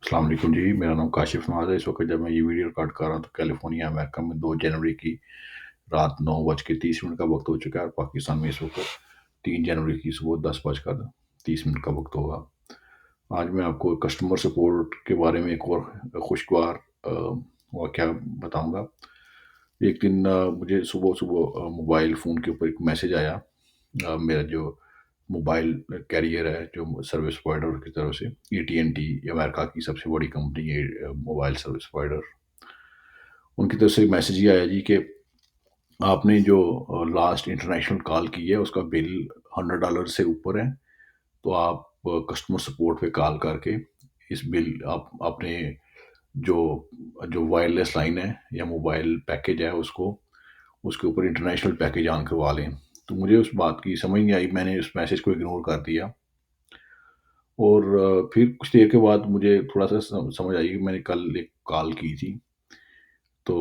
अस्सलाम वालेकुम जी, मेरा नाम काशिफ़ नवाज़ है। इस वक़्त जब मैं ये वीडियो रिकॉर्ड कर रहा हूँ तो कैलिफ़ोर्निया, अमेरिका में 2 जनवरी की रात 9:30 का वक़्त हो चुका है और पाकिस्तान में इस वक़्त 3 जनवरी की सुबह 10:30 का वक़्त होगा। आज मैं आपको कस्टमर सपोर्ट के बारे में एक और खुशगवार वाक़या बताऊँगा। एक दिन मुझे सुबह-सुबह मोबाइल फ़ोन के ऊपर एक मैसेज आया। मेरा जो मोबाइल कैरियर है, जो सर्विस प्रोवाइडर की तरफ से, एटी&टी, अमेरिका की सबसे बड़ी कंपनी है मोबाइल सर्विस प्रोवाइडर। उनकी तरफ से मैसेज ये आया जी कि आपने जो लास्ट इंटरनेशनल कॉल की है उसका बिल $100 से ऊपर है, तो आप कस्टमर सपोर्ट पे कॉल करके इस बिल आप अपने जो जो वायरलेस लाइन है या मोबाइल पैकेज है उसको उसके ऊपर इंटरनेशनल पैकेज ऑन करवा लें। तो मुझे उस बात की समझ नहीं आई, मैंने उस मैसेज को इग्नोर कर दिया। और फिर कुछ देर के बाद मुझे थोड़ा-सा समझ आई कि मैंने कल एक कॉल की थी। तो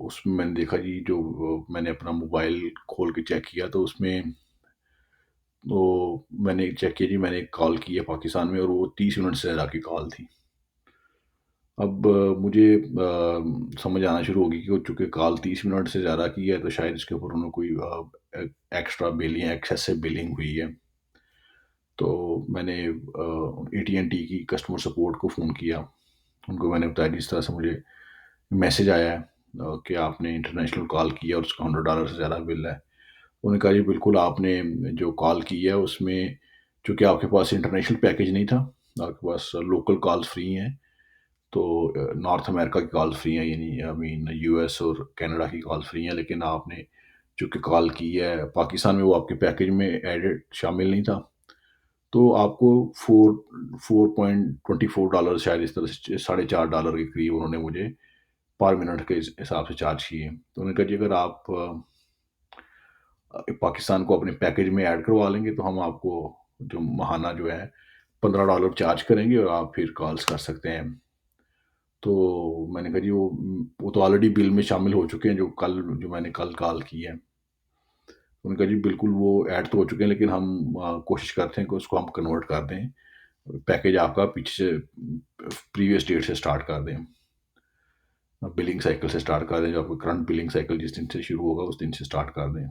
उसमें मैंने देखा जी, जो मैंने अपना मोबाइल खोल के चेक किया तो उसमें तो मैंने चेक किया जी, मैंने एक कॉल की है पाकिस्तान में और वो 30 मिनट से ज़्यादा की कॉल थी। अब मुझे समझ आना शुरू हो गई कि चूँकि कॉल 30 मिनट से ज़्यादा की है तो शायद इसके ऊपर उन्होंने कोई एक्स्ट्रा बिल या एक्सेसिव बिलिंग हुई है। तो मैंने एटी&टी की कस्टमर सपोर्ट को फ़ोन किया। उनको मैंने बताया जिस तरह से मुझे मैसेज आया है कि आपने इंटरनेशनल कॉल की है और उसका $100 से ज़्यादा बिल है। उन्होंने कहा जी बिल्कुल, आपने जो कॉल की है उसमें चूँकि आपके पास इंटरनेशनल पैकेज नहीं था, आपके पास लोकल कॉल्स फ्री हैं। तो नॉर्थ अमेरिका की कॉल्स फ्री हैं, यानी आई मीन यूएस और कनाडा की कॉल्स फ्री हैं, लेकिन आपने चूँकि कॉल की है पाकिस्तान में, वो आपके पैकेज में एडेड शामिल नहीं था। तो आपको 4.24 शायद इस तरह से $4.5 के करीब उन्होंने मुझे पर मिनट के हिसाब से चार्ज किए। तो उन्होंने कहा जी अगर आप पाकिस्तान को अपने पैकेज में ऐड करवा लेंगे तो हम आपको जो माहाना जो है $15 चार्ज करेंगे और आप फिर कॉल्स कर सकते हैं। तो मैंने कहा जी वो तो ऑलरेडी बिल में शामिल हो चुके हैं, जो मैंने कल कॉल की है। उन्होंने कहा जी बिल्कुल वो ऐड तो हो चुके हैं, लेकिन हम कोशिश करते हैं कि उसको हम कन्वर्ट कर दें, पैकेज आपका पीछे से प्रीवियस डेट से स्टार्ट कर दें, बिलिंग साइकिल से स्टार्ट कर दें, जो आपका करंट बिलिंग साइकिल जिस दिन से शुरू होगा उस दिन से स्टार्ट कर दें।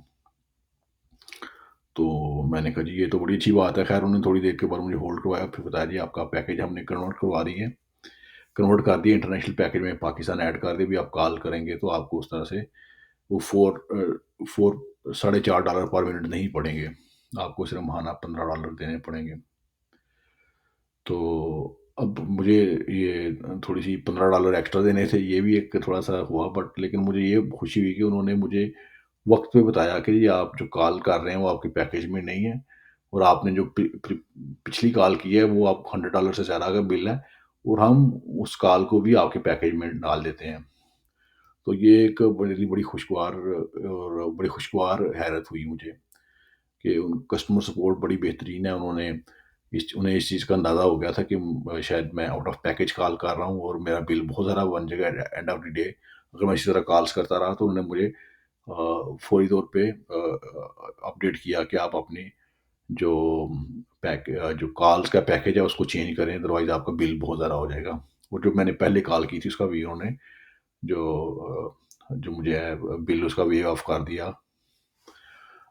तो मैंने कहा जी ये तो बड़ी अच्छी बात है। ख़ैर उन्होंने थोड़ी देर के बाद मुझे होल्ड करवाया, फिर बताया जी आपका पैकेज हमने कन्वर्ट करवा दी है, कन्वर्ट कर दिया इंटरनेशनल पैकेज में, पाकिस्तान ऐड कर दिया, भी आप कॉल करेंगे तो आपको उस तरह से वो 4 साढ़े $4 पर मिनट नहीं पड़ेंगे, आपको सिर्फ़ माहाना $15 देने पड़ेंगे। तो अब मुझे ये थोड़ी-सी $15 एक्स्ट्रा देने थे, ये भी एक थोड़ा-सा हुआ, बट लेकिन मुझे ये खुशी हुई कि उन्होंने मुझे वक़्त पे बताया कि ये आप जो कॉल कर रहे हैं वो आपके पैकेज में नहीं है और आपने जो पिछली कॉल की है वो आपको $100 से ज़्यादा का बिल है और हम उस कॉल को भी आपके पैकेज में डाल देते हैं। तो ये एक बड़ी खुशगवार हैरत हुई मुझे कि उन कस्टमर सपोर्ट बड़ी बेहतरीन है। उन्हें इस चीज़ का अंदाज़ा हो गया था कि शायद मैं आउट ऑफ पैकेज कॉल कर रहा हूँ और मेरा बिल बहुत ज़्यादा बन जाएगा एंड ऑफ द डे। अगर मैं इसी तरह कॉल्स करता रहा तो उन्होंने मुझे फौरी तौर पे अपडेट किया कि आप अपनी जो जो कॉल्स का पैकेज है उसको चेंज करें, अदरवाइज़ आपका बिल बहुत ज़्यादा हो जाएगा। और जो मैंने पहले कॉल की थी उसका भी उन्होंने जो मुझे है बिल उसका वेव ऑफ कर दिया।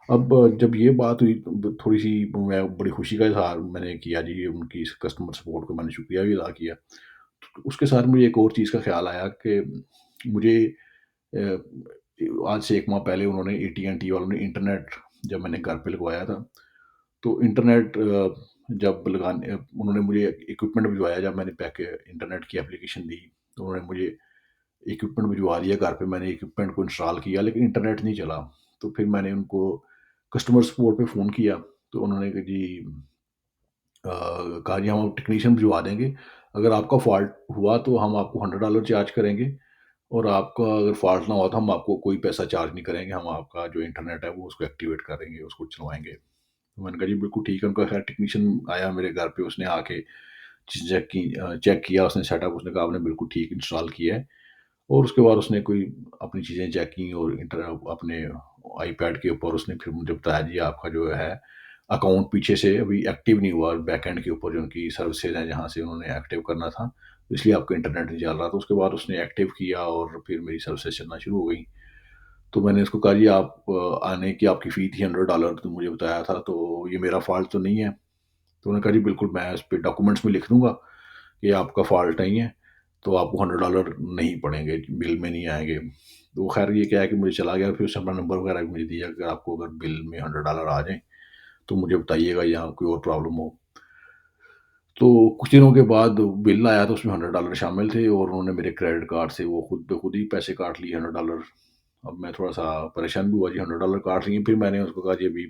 अब जब ये बात हुई तो थोड़ी-सी मैं बड़ी खुशी का इज़हार मैंने किया जी, उनकी इस कस्टमर सपोर्ट को मैंने शुक्रिया भी अदा किया। उसके साथ मुझे एक और चीज़ का ख़्याल आया कि मुझे अ, आज से 1 माह पहले उन्होंने एटी&टी वालों ने इंटरनेट जब मैंने घर पे लगवाया था, तो इंटरनेट उन्होंने मुझे इक्विपमेंट भिजवाया। जब मैंने पैके इंटरनेट की एप्लीकेशन दी, तो उन्होंने मुझे इक्विपमेंट भिजवा दिया घर पे। मैंने इक्विपमेंट को इंस्टॉल किया लेकिन इंटरनेट नहीं चला। तो फिर मैंने उनको कस्टमर सपोर्ट पे फ़ोन किया, तो उन्होंने कहा जी कहा जी हम टेक्नीशियन भिजवा देंगे। अगर आपका फ़ॉल्ट हुआ तो हम आपको $100 चार्ज करेंगे और आपका अगर फ़ॉल्ट ना हुआ तो हम आपको कोई पैसा चार्ज नहीं करेंगे। हम आपका जो इंटरनेट है वो उसको एक्टिवेट करेंगे, उसको चलवाएँगे। तो मैंने कहा जी बिल्कुल ठीक है। उनका ख़ैर टेक्नीशियन आया मेरे घर पे, उसने आके चीज़ चेक किया, उसने सेटअप, उसने कहा आपने बिल्कुल ठीक इंस्टॉल किया है। और उसके बाद उसने कोई अपनी चीज़ें चेक की और अपने आईपैड के ऊपर उसने फिर मुझे बताया जी आपका जो है अकाउंट पीछे से अभी एक्टिव नहीं हुआ बैकएंड के ऊपर जो उनकी सर्विसेज हैं जहाँ से उन्होंने एक्टिव करना था, इसलिए आपका इंटरनेट नहीं चल रहा। तो उसके बाद उसने एक्टिव किया और फिर मेरी सर्विसेज चलना शुरू हो गई। तो मैंने उसको कहा, जी आप आने की आपकी फ़ी थी $100 तो मुझे बताया था, तो ये मेरा फ़ॉल्ट तो नहीं है? तो उन्होंने कहा, जी बिल्कुल मैं इस पे डॉक्यूमेंट्स में लिख दूँगा कि आपका फ़ॉल्ट नहीं है, तो आपको $100 नहीं पड़ेंगे, बिल में नहीं आएँगे। तो ख़ैर ये क्या है कि मुझे चला गया, फिर उसने अपना नंबर वगैरह भी मुझे दिया कि आपको अगर बिल में $100 आ जाएँ, तो मुझे बताइएगा या कोई और प्रॉब्लम हो। तो कुछ दिनों के बाद बिल आया तो उसमें $100 शामिल थे और उन्होंने मेरे क्रेडिट कार्ड से वो खुद ब खुद ही पैसे काट लिए $100। अब मैं थोड़ा-सा परेशान भी हुआ, जी $100 काट लिए। फिर मैंने उसको कहा, जी अभी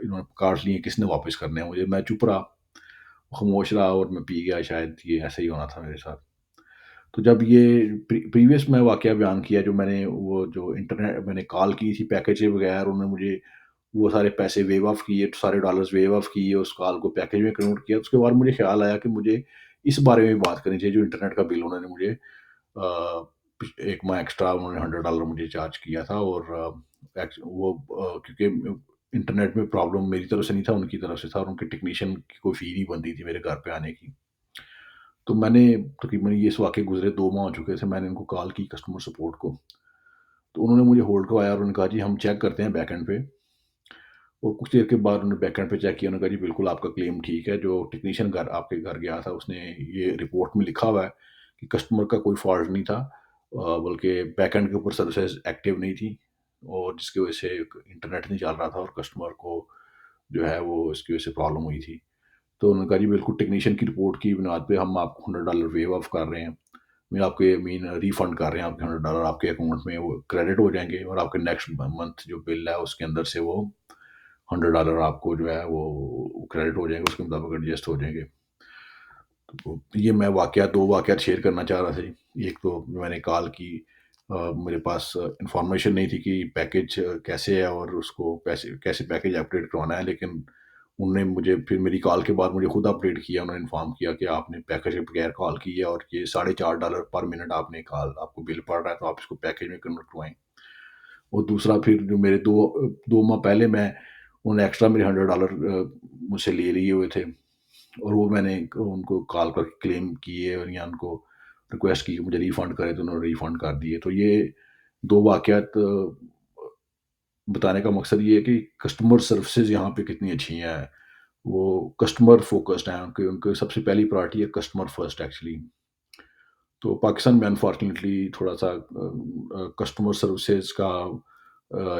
इन्होंने काट लिए, किसने वापस करने हैं मुझे? मैं चुप रहा, खामोश रहा और मैं पी गया, शायद ये ऐसा ही होना था मेरे साथ। तो जब ये प्रीवियस मैं वाक़या बयान किया, जो मैंने वो जो इंटरनेट मैंने कॉल की थी पैकेज के बगैर, उन्होंने मुझे वो सारे पैसे वेव ऑफ किए, सारे डॉलर्स वेव ऑफ किए, उस कॉल को पैकेज में कन्वर्ट किया। उसके बाद मुझे ख़्याल आया कि मुझे इस बारे में बात करनी चाहिए, जो इंटरनेट का बिल उन्होंने मुझे 1 माह एक्स्ट्रा उन्होंने $100 मुझे चार्ज किया था। और क्योंकि इंटरनेट में प्रॉब्लम मेरी तरफ से नहीं था, उनकी तरफ से था और उनके टेक्नीशियन की कोई फ़ी नहीं बनती थी मेरे घर पे आने की। तो मैंने तकरीबन ये इस वाक़ये गुज़रे 2 माह हो चुके थे, मैंने इनको कॉल की कस्टमर सपोर्ट को। तो उन्होंने मुझे होल्ड करवाया और उन्होंने कहा, जी हम चेक करते हैं बैकएंड पे। और कुछ देर के बाद उन्होंने बैकएंड पे चेक किया, उन्होंने कहा, जी बिल्कुल आपका क्लेम ठीक है, जो टेक्नीशियन घर आपके घर गया था उसने ये रिपोर्ट में लिखा हुआ है कि कस्टमर का कोई फ़ॉल्ट नहीं था, बल्कि बैकएंड के ऊपर सर्विसेज़ एक्टिव नहीं थी और जिसकी वज़ह से इंटरनेट नहीं चल रहा था और कस्टमर को जो है वो इसकी वज़ह से प्रॉब्लम हुई थी। तो उन्होंने कहा, जी बिल्कुल टेक्नीशियन की रिपोर्ट की बुनियाद पे हम आपको $100 वेव ऑफ कर रहे हैं। मैं आपके रिफंड कर रहे हैं, आपके $100 आपके अकाउंट में वो क्रेडिट हो जाएँगे और आपके नेक्स्ट मंथ जो बिल है उसके अंदर से वो $100 आपको जो है वो क्रेडिट हो जाएँगे, उसके मुताबिक एडजस्ट हो जाएँगे। तो ये मैं वाक़या 2 वाक़यात शेयर करना चाह रहा था जी। एक तो मैंने कॉल की, मेरे पास इन्फॉर्मेशन नहीं थी कि पैकेज कैसे है और उसको पैसे कैसे पैकेज अपडेट करवाना है, लेकिन उन्होंने मुझे फिर मेरी कॉल के बाद मुझे खुद अपडेट किया, उन्होंने इन्फॉर्म किया कि आपने पैकेज के बगैर कॉल की है और ये $4.5 पर मिनट आपने कॉल आपको बिल पड़ रहा है, तो आप इसको पैकेज में कन्वर्ट करवाएँ। और दूसरा फिर जो मेरे 2 माह पहले मैं उन्होंने एक्स्ट्रा मेरे $100 मुझसे ले लिए हुए थे और वो मैंने उनको कॉल करके क्लेम किए और या उनको रिक्वेस्ट की कि मुझे रिफंड करें, तो उन्होंने रिफंड कर दिए। तो ये 2 वाक़यात बताने का मकसद ये है कि कस्टमर सर्विसेज़ यहाँ पे कितनी अच्छी हैं। वो कस्टमर फ़ोकस्ड हैं, उनकी उनकी सबसे पहली प्रायोरिटी है कस्टमर फर्स्ट एक्चुअली। तो पाकिस्तान में अनफॉर्चुनेटली थोड़ा-सा कस्टमर सर्विसेज़ का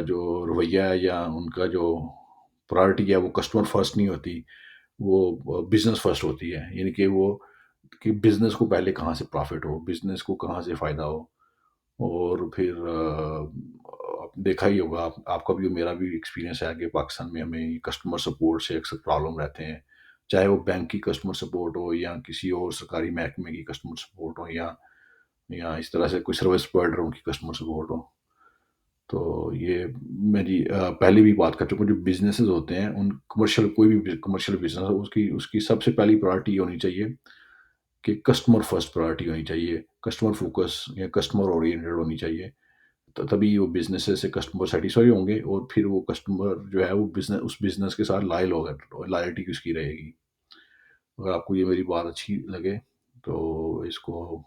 जो रवैया है या उनका जो प्रायोरिटी है वो कस्टमर फर्स्ट नहीं होती, वो बिज़नेस फर्स्ट होती है। यानी कि वो कि बिज़नेस को पहले कहाँ से प्रॉफ़िट हो, बिज़नेस को कहाँ से फ़ायदा हो। और फिर देखा ही होगा आपका भी और मेरा भी एक्सपीरियंस है कि पाकिस्तान में हमें कस्टमर सपोर्ट से अक्सर प्रॉब्लम रहते हैं। चाहे वो बैंक की कस्टमर सपोर्ट हो या किसी और सरकारी महकमे की कस्टमर सपोर्ट हो या इस तरह से कोई सर्विस प्रोवाइडर उनकी कस्टमर सपोर्ट हो। तो ये मेरी पहले भी बात कर चुका हूँ, जो बिज़नेसेस होते हैं उन कमर्शियल कोई भी कमर्शियल बिज़नेस हो उसकी उसकी सबसे पहली प्रायोरिटी होनी चाहिए कि कस्टमर फर्स्ट प्रायोरिटी होनी चाहिए। कस्टमर फ़ोकस या कस्टमर ओरिएंटेड होनी चाहिए। त तभी वो बिज़नेसेस से कस्टमर सैटिस्फाई होंगे और फिर वो कस्टमर जो है वो उस बिज़नेस के साथ लॉयल होगा, लॉयल्टी उसकी रहेगी। अगर आपको ये मेरी बात अच्छी लगे तो इसको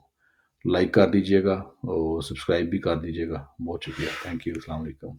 लाइक कर दीजिएगा और सब्सक्राइब भी कर दीजिएगा। बहुत शुक्रिया। Thank you. अस्सलाम वालेकुम।